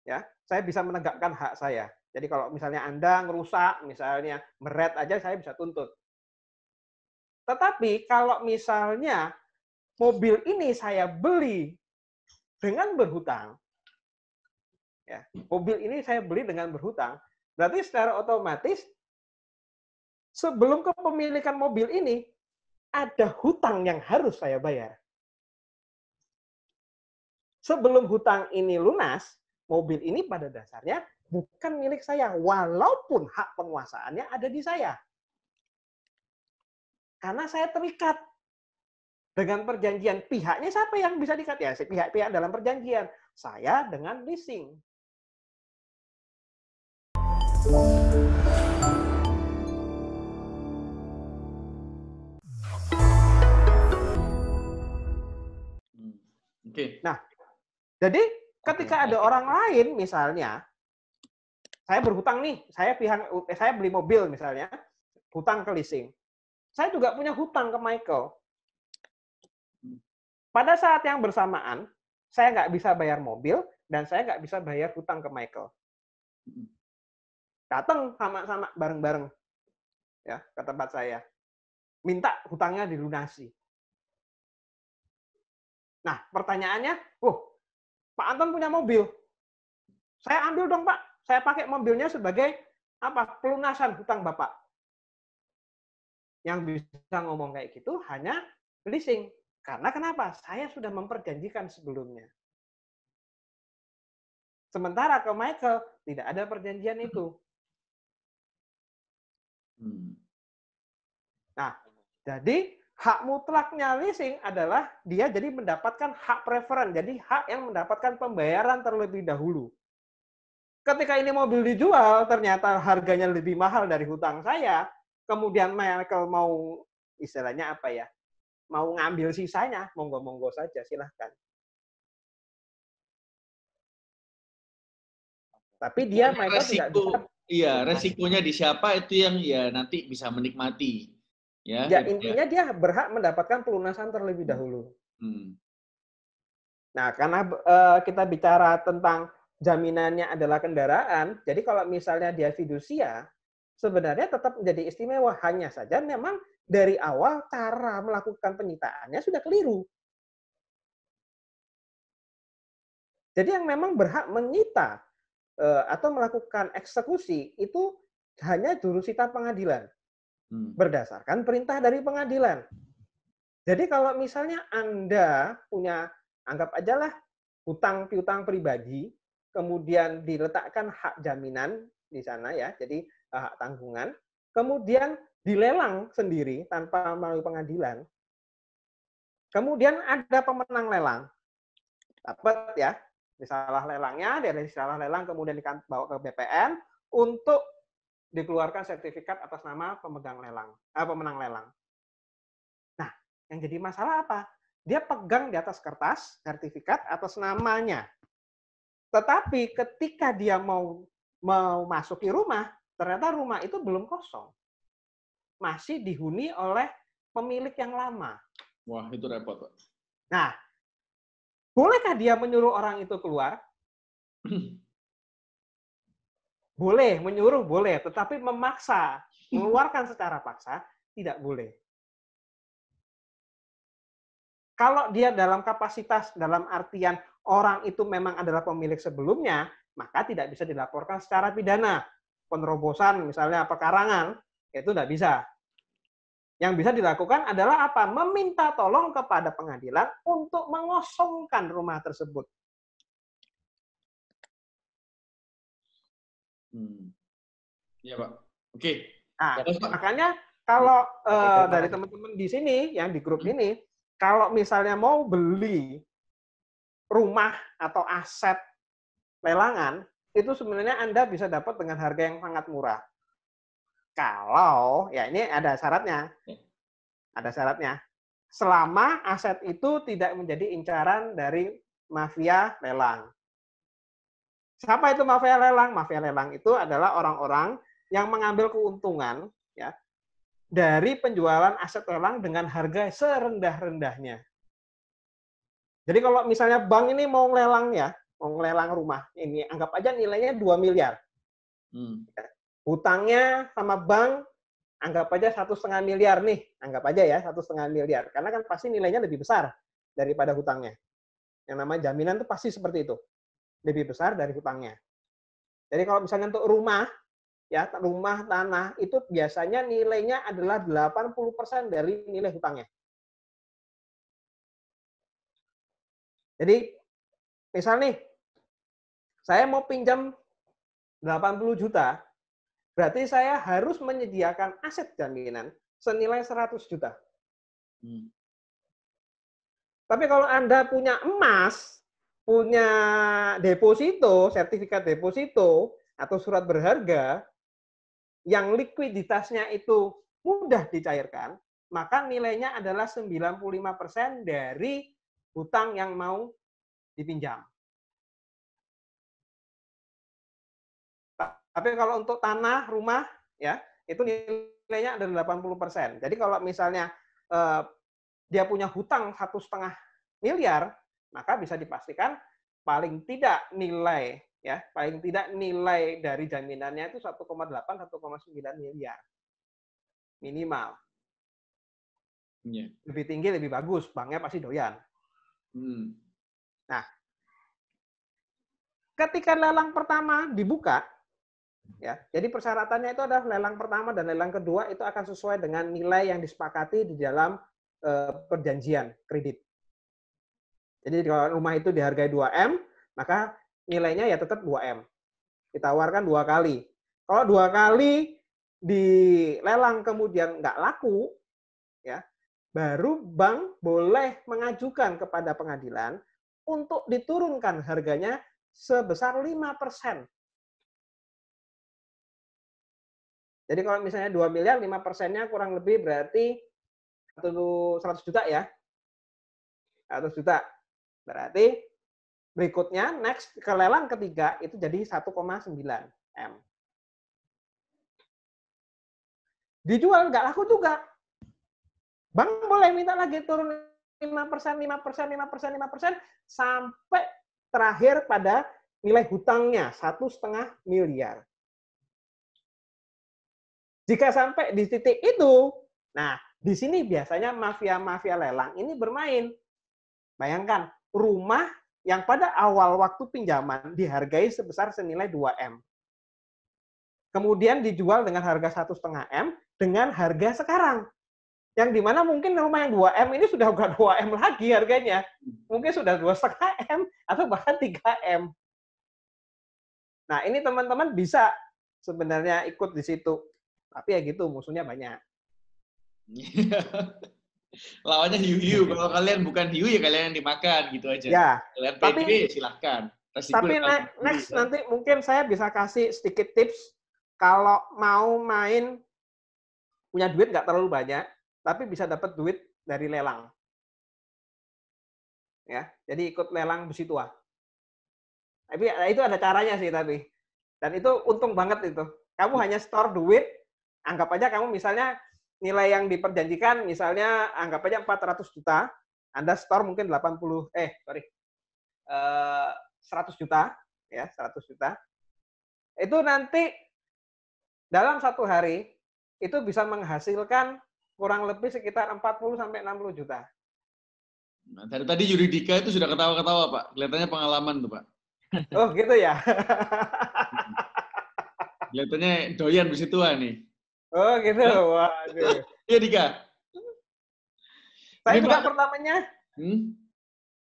ya, saya bisa menegakkan hak saya. Jadi kalau misalnya Anda ngerusak, misalnya meret aja saya bisa tuntut. Tetapi kalau misalnya mobil ini saya beli dengan berhutang, ya, mobil ini saya beli dengan berhutang, berarti secara otomatis sebelum kepemilikan mobil ini ada hutang yang harus saya bayar. Sebelum hutang ini lunas, mobil ini pada dasarnya bukan milik saya, walaupun hak penguasaannya ada di saya. Karena saya terikat dengan perjanjian. Pihaknya siapa yang bisa diikat? Ya, pihak-pihak dalam perjanjian. Saya dengan leasing. Nah, jadi ketika ada orang lain misalnya, saya berhutang nih, saya beli mobil misalnya, hutang ke leasing. Saya juga punya hutang ke Michael. Pada saat yang bersamaan, saya nggak bisa bayar mobil dan saya nggak bisa bayar hutang ke Michael. Datang sama-sama bareng-bareng ya ke tempat saya, minta hutangnya dilunasi. Nah, pertanyaannya, Pak Anton punya mobil, saya ambil dong Pak, saya pakai mobilnya sebagai apa? Pelunasan hutang Bapak. Yang bisa ngomong kayak gitu hanya leasing. Karena kenapa? Saya sudah memperjanjikan sebelumnya. Sementara ke Michael tidak ada perjanjian itu. Nah, jadi hak mutlaknya leasing adalah dia jadi mendapatkan hak preferen, jadi hak yang mendapatkan pembayaran terlebih dahulu. Ketika ini mobil dijual, ternyata harganya lebih mahal dari hutang saya, kemudian Michael mau istilahnya apa ya, mau ngambil sisanya, monggo-monggo saja, silahkan. Tapi dia Michael tidak bisa. Iya, resikonya di siapa itu yang ya nanti bisa menikmati. Ya, intinya dia berhak mendapatkan pelunasan terlebih dahulu. Nah, karena kita bicara tentang jaminannya adalah kendaraan, jadi kalau misalnya dia fidusia, sebenarnya tetap menjadi istimewa. Hanya saja memang dari awal cara melakukan penyitaannya sudah keliru. Jadi yang memang berhak menyita atau melakukan eksekusi itu hanya jurusita pengadilan berdasarkan perintah dari pengadilan. Jadi kalau misalnya Anda punya, anggap aja lah hutang piutang pribadi, kemudian diletakkan hak jaminan di sana ya, jadi hak tanggungan, kemudian dilelang sendiri tanpa melalui pengadilan. Kemudian ada pemenang lelang, dapat ya, disalah lelangnya, dari salah lelang kemudian dibawa ke BPN untuk dikeluarkan sertifikat atas nama pemenang lelang. Nah, yang jadi masalah apa? Dia pegang di atas kertas sertifikat atas namanya. Tetapi ketika dia mau masuki rumah, ternyata rumah itu belum kosong. Masih dihuni oleh pemilik yang lama. Wah, itu repot, Pak. Nah, bolehkah dia menyuruh orang itu keluar? Boleh, menyuruh boleh, tetapi memaksa, mengeluarkan secara paksa, tidak boleh. Kalau dia dalam kapasitas, dalam artian orang itu memang adalah pemilik sebelumnya, maka tidak bisa dilaporkan secara pidana. Penerobosan, misalnya pekarangan, itu tidak bisa. Yang bisa dilakukan adalah apa? Meminta tolong kepada pengadilan untuk mengosongkan rumah tersebut. Iya, Pak. Oke. Nah, makanya kalau dari teman-teman di sini, yang di grup ini, kalau misalnya mau beli rumah atau aset lelangan, itu sebenarnya Anda bisa dapat dengan harga yang sangat murah. Kalau, ya ini ada syaratnya. Ada syaratnya. Selama aset itu tidak menjadi incaran dari mafia lelang. Siapa itu mafia lelang? Mafia lelang itu adalah orang-orang yang mengambil keuntungan ya dari penjualan aset lelang dengan harga serendah-rendahnya. Jadi kalau misalnya bank ini mau lelang ya, mau ngelelang rumah. Ini anggap aja nilainya 2 miliar. Hutangnya sama bank anggap aja 1,5 miliar nih, anggap aja ya 1,5 miliar. Karena kan pasti nilainya lebih besar daripada hutangnya. Yang namanya jaminan itu pasti seperti itu, lebih besar dari hutangnya. Jadi kalau misalnya untuk rumah, ya rumah tanah itu biasanya nilainya adalah 80% dari nilai hutangnya. Jadi misal nih, saya mau pinjam 80 juta, berarti saya harus menyediakan aset jaminan senilai 100 juta. Tapi kalau Anda punya emas, punya deposito, sertifikat deposito, atau surat berharga, yang likuiditasnya itu mudah dicairkan, maka nilainya adalah 95% dari hutang yang mau dipinjam. Tapi kalau untuk tanah, rumah, ya itu nilainya ada 80%. Jadi kalau misalnya dia punya hutang 1,5 miliar, maka bisa dipastikan paling tidak nilai dari jaminannya itu 1,8 1,9 miliar minimal. Lebih tinggi lebih bagus, banknya pasti doyan. Nah, ketika lelang pertama dibuka, ya, jadi persyaratannya itu adalah lelang pertama dan lelang kedua itu akan sesuai dengan nilai yang disepakati di dalam perjanjian kredit. Jadi kalau rumah itu dihargai 2M, maka nilainya ya tetap 2M. Ditawarkan 2 kali. Kalau 2 kali dilelang kemudian nggak laku, ya, baru bank boleh mengajukan kepada pengadilan untuk diturunkan harganya sebesar 5%. Jadi kalau misalnya 2 miliar, 5%-nya kurang lebih berarti 100 juta ya. 100 juta. Berarti berikutnya, next ke lelang ketiga, itu jadi 1,9 M. Dijual, nggak laku juga. Bank boleh minta lagi turun 5%, 5%, 5%, 5%, sampai terakhir pada nilai hutangnya 1,5 miliar. Jika sampai di titik itu, nah di sini biasanya mafia-mafia lelang ini bermain. Bayangkan, rumah yang pada awal waktu pinjaman dihargai sebesar senilai 2M. Kemudian dijual dengan harga 1,5 M dengan harga sekarang. Yang dimana mungkin rumah yang 2M ini sudah bukan 2M lagi harganya. Mungkin sudah 2,5 M atau bahkan 3 M. Nah, ini teman-teman bisa sebenarnya ikut di situ. Tapi ya gitu, musuhnya banyak. Lawannya hiu-hiu. Kalau kalian bukan hiu, ya kalian yang dimakan gitu aja. Ya, kalian pede, silahkan. Tapi next nanti mungkin saya bisa kasih sedikit tips kalau mau main punya duit nggak terlalu banyak, tapi bisa dapat duit dari lelang. Ya, jadi ikut lelang besi tua. Tapi itu ada caranya sih tapi. Dan itu untung banget itu. Kamu hanya store duit, anggap aja kamu misalnya nilai yang diperjanjikan misalnya anggap aja 400 juta, Anda store mungkin 100 juta, ya 100 juta. Itu nanti dalam 1 hari itu bisa menghasilkan kurang lebih sekitar 40 sampai 60 juta. Nah, tadi Yuridika itu sudah ketawa-ketawa, Pak. Kelihatannya pengalaman tuh, Pak. Oh, gitu ya. Kelihatannya doyan besi tua nih. Oh, gitu. Waduh. Iya, Dika. Saya juga pertamanya.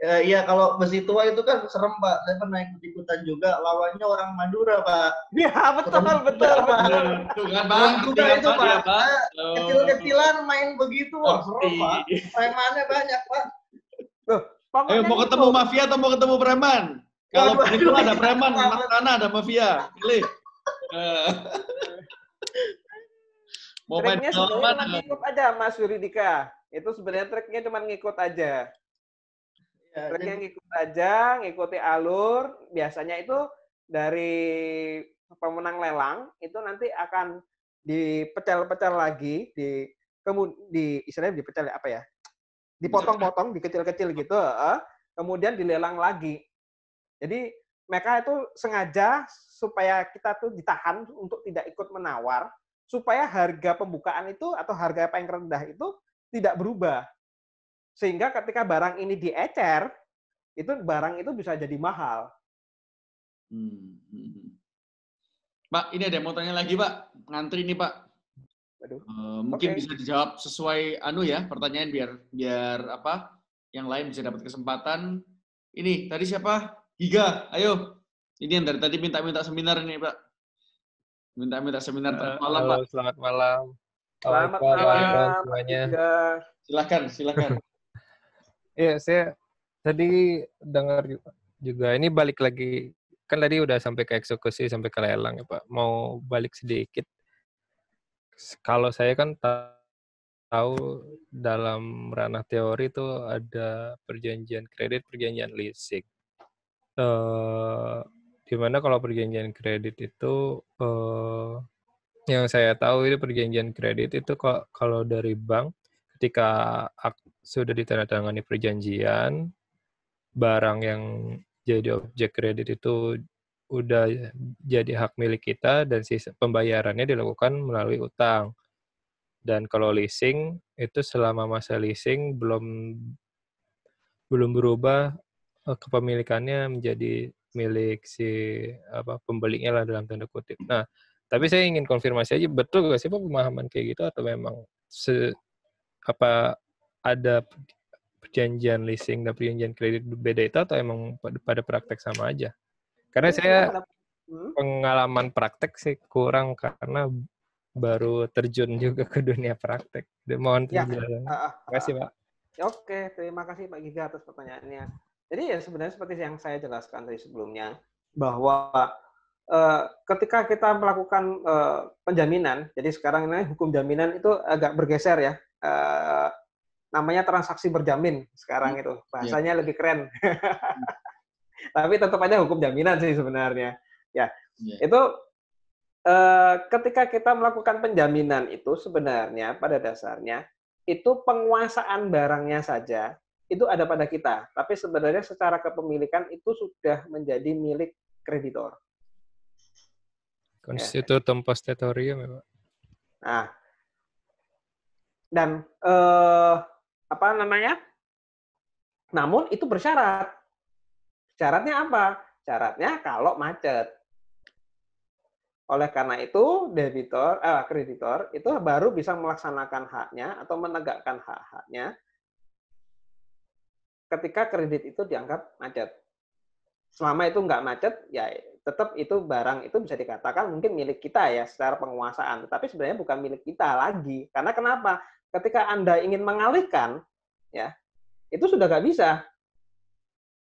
Iya, kalau besi tua itu kan serem, Pak. Saya pernah ikut-ikutan juga. Lawannya orang Madura, Pak. Iya, betul. Tuh kan, Pak. Juga itu, Pak. Kecil-kecilan main begitu. Wah, serem, Pak. Premannya banyak, Pak. Ayo, mau ketemu mafia atau mau ketemu preman? Kalau begitu ada preman, sana ada mafia. Pilih. Mau main cuma ngikut aja, Mas Yuridika. Itu sebenarnya triknya cuma ngikut aja. Triknya ngikut aja, ngikuti alur. Biasanya itu dari pemenang lelang itu nanti akan dipecel-pecel lagi, istilahnya dipecel apa ya? Dipotong-potong, dikecil-kecil gitu, kemudian dilelang lagi. Jadi mereka itu sengaja supaya kita tuh ditahan untuk tidak ikut menawar, supaya harga pembukaan itu atau harga paling rendah itu tidak berubah. Sehingga ketika barang ini diecer, itu barang itu bisa jadi mahal. Pak, ini ada yang mau tanya lagi, Pak. Ngantri nih, Pak. Waduh. Mungkin bisa dijawab sesuai pertanyaan biar apa? Yang lain bisa dapat kesempatan. Ini tadi siapa? Giga, ayo. Ini yang dari tadi minta seminar ini, Pak. Minta seminar malam, halo, Pak. Selamat malam. Selamat malam semuanya. Silakan. Iya, saya tadi dengar juga ini balik lagi, kan tadi udah sampai ke eksekusi, sampai ke lelang ya Pak. Mau balik sedikit. Kalau saya kan tahu dalam ranah teori itu ada perjanjian kredit, perjanjian leasing. Dimana kalau perjanjian kredit itu yang saya tahu itu perjanjian kredit itu kalau dari bank ketika sudah ditandatangani perjanjian, barang yang jadi objek kredit itu udah jadi hak milik kita dan sisa pembayarannya dilakukan melalui utang. Dan kalau leasing itu selama masa leasing belum berubah kepemilikannya menjadi milik si pembelinya lah dalam tanda kutip. Nah, tapi saya ingin konfirmasi aja, betul nggak sih Pak pemahaman kayak gitu atau memang ada perjanjian leasing dan perjanjian kredit beda itu atau emang pada praktek sama aja? Karena saya pengalaman praktek sih kurang karena baru terjun juga ke dunia praktek. Mohon penjelasan. Terima kasih Pak. Oke, terima kasih Pak Giga atas pertanyaannya. Jadi ya sebenarnya seperti yang saya jelaskan tadi sebelumnya, bahwa ketika kita melakukan penjaminan, jadi sekarang ini hukum jaminan itu agak bergeser ya, namanya transaksi berjamin sekarang itu, bahasanya lebih keren. Tapi tetap aja hukum jaminan sih sebenarnya. Ya, itu ketika kita melakukan penjaminan itu sebenarnya pada dasarnya itu penguasaan barangnya saja itu ada pada kita, tapi sebenarnya secara kepemilikan itu sudah menjadi milik kreditor. Constitutum possessorum ya Pak. Nah, dan apa namanya? Namun itu bersyarat. Syaratnya apa? Syaratnya kalau macet. Oleh karena itu, kreditor itu baru bisa melaksanakan haknya atau menegakkan hak-haknya ketika kredit itu dianggap macet. Selama itu nggak macet, ya tetap itu barang itu bisa dikatakan mungkin milik kita ya secara penguasaan, tetapi sebenarnya bukan milik kita lagi. Karena kenapa? Ketika Anda ingin mengalihkan, ya itu sudah nggak bisa.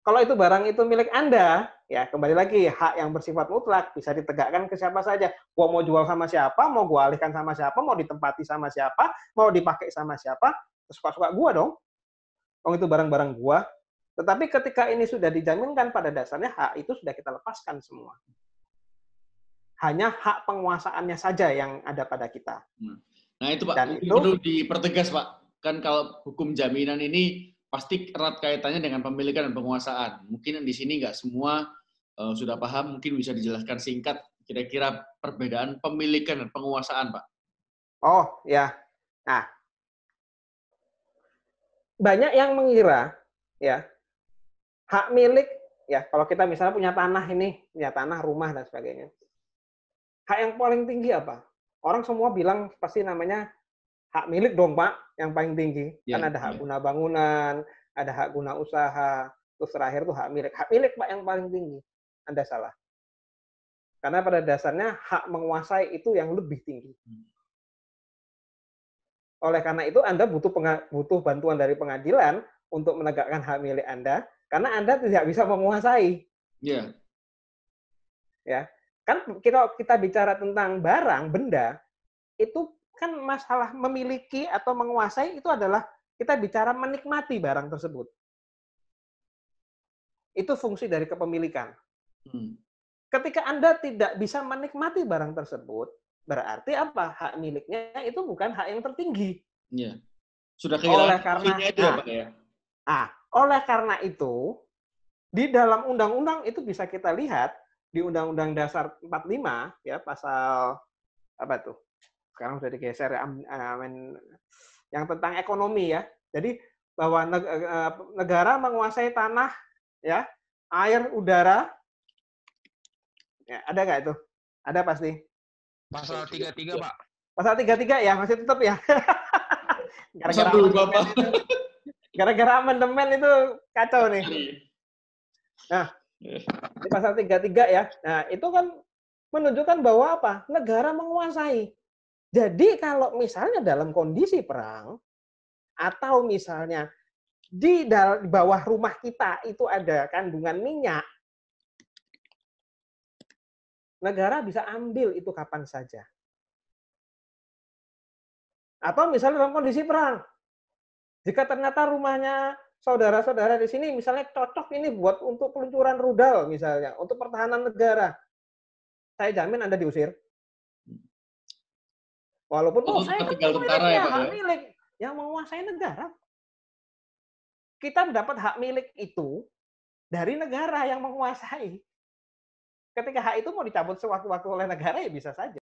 Kalau itu barang itu milik Anda, ya kembali lagi hak yang bersifat mutlak bisa ditegakkan ke siapa saja. Gua mau jual sama siapa, mau gua alihkan sama siapa, mau ditempati sama siapa, mau dipakai sama siapa, suka-suka gua dong. Itu barang-barang gua. Tetapi ketika ini sudah dijaminkan pada dasarnya hak itu sudah kita lepaskan semua. Hanya hak penguasaannya saja yang ada pada kita. Nah itu Pak, itu perlu dipertegas Pak. Kan kalau hukum jaminan ini pasti erat kaitannya dengan pemilikan dan penguasaan. Mungkin di sini nggak semua sudah paham, mungkin bisa dijelaskan singkat kira-kira perbedaan pemilikan dan penguasaan Pak. Oh ya, nah banyak yang mengira ya hak milik ya kalau kita misalnya punya tanah ini, punya tanah, rumah dan sebagainya. Hak yang paling tinggi apa? Orang semua bilang pasti namanya hak milik dong Pak, yang paling tinggi. Kan ada hak guna bangunan, ada hak guna usaha, terus terakhir tuh hak milik. Hak milik Pak yang paling tinggi. Anda salah. Karena pada dasarnya hak menguasai itu yang lebih tinggi. Oleh karena itu Anda butuh bantuan dari pengadilan untuk menegakkan hak milik Anda, karena Anda tidak bisa menguasai. Iya. Ya, kan kita bicara tentang barang, benda, itu kan masalah memiliki atau menguasai itu adalah kita bicara menikmati barang tersebut. Itu fungsi dari kepemilikan. Ketika Anda tidak bisa menikmati barang tersebut, berarti apa? Hak miliknya itu bukan hak yang tertinggi. Di dalam undang-undang itu bisa kita lihat di Undang-Undang Dasar 45 ya pasal apa tuh? Sekarang sudah digeser ya, yang tentang ekonomi ya. Jadi bahwa negara menguasai tanah ya, air, udara. Ya, ada nggak itu? Ada pasti. Pasal 33, Pak. Pasal 33 ya, masih tetap ya. Gara-gara amandemen itu kacau nih. Nah, di pasal 33 ya. Nah, itu kan menunjukkan bahwa apa? Negara menguasai. Jadi kalau misalnya dalam kondisi perang atau misalnya di bawah rumah kita itu ada kandungan minyak, negara bisa ambil itu kapan saja. Atau misalnya dalam kondisi perang, jika ternyata rumahnya saudara-saudara di sini misalnya cocok ini buat untuk peluncuran rudal misalnya, untuk pertahanan negara, saya jamin Anda diusir. Walaupun saya tinggal tentara ya, Pak, hak milik yang menguasai negara. Kita mendapat hak milik itu dari negara yang menguasai. Ketika hak itu mau dicabut sewaktu-waktu oleh negara ya bisa saja.